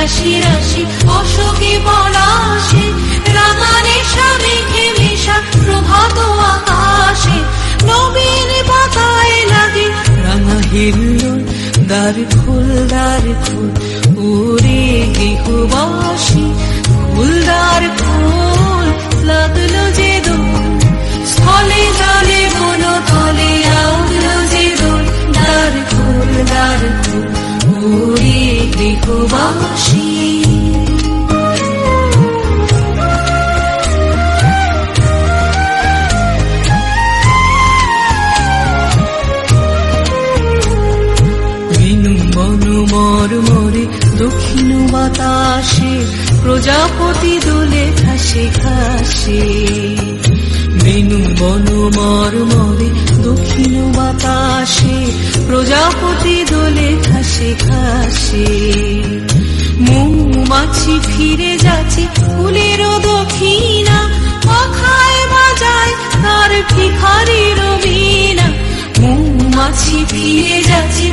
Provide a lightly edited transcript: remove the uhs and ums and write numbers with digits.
রাশি রাশি অশোকে পলাশে, রাঙা নেশা মেঘে মেশা প্রভাত আকাশে, নবীন পাতায় লাগে রাঙা হিল্লোল। দ্বার খোল ওরে গৃহবাসী, ফুলদার খোল, লাগলো যে দোল, স্থলে জলে বন তলে আউলো যে দোল। দ্বার খোল ওরে গৃহবাসী। মরমরে দক্ষিণ বাতাসে, প্রজাপতি দোলে ঘাসে ঘাসে। বেনু বন মরমরে দক্ষিণ বাতাসে, প্রজাপতি দোলে ঘাসে ঘাসে। মৌমাছি ফিরে যাচ্ছে ফুলের দক্ষিণা, পাখায় বাজায় তার ভিখারির বীণা। মৌমাছি ফিরে যাচ্ছে